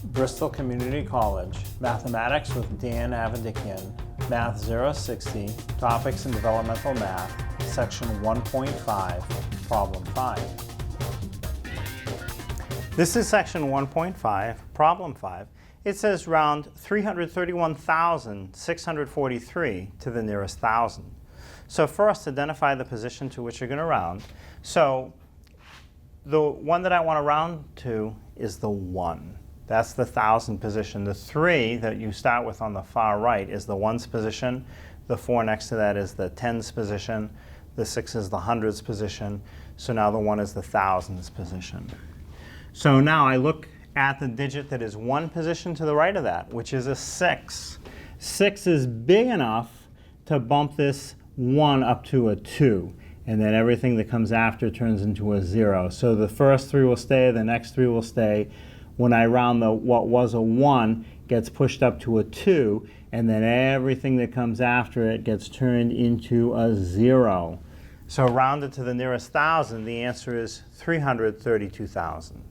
Bristol Community College, Mathematics with Dan Avedikian, Math 060, Topics in Developmental Math, Section 1.5, Problem 5. This is Section 1.5, Problem 5. It says round 331,643 to the nearest thousand. So first, identify the position to which you're going to round. So the one that I want to round to is the 1. That's the thousand position. The 3 that you start with on the far right is the ones position. The 4 next to that is the tens position. The 6 is the hundreds position. So now the 1 is the thousands position. So now I look at the digit that is 1 position to the right of that, which is a 6. 6 is big enough to bump this 1 up to a 2. And then everything that comes after turns into a 0. So the first 3 will stay, the next 3 will stay. When I round what was a 1 gets pushed up to a 2, and then everything that comes after it gets turned into a 0. So rounded to the nearest thousand, the answer is 332,000.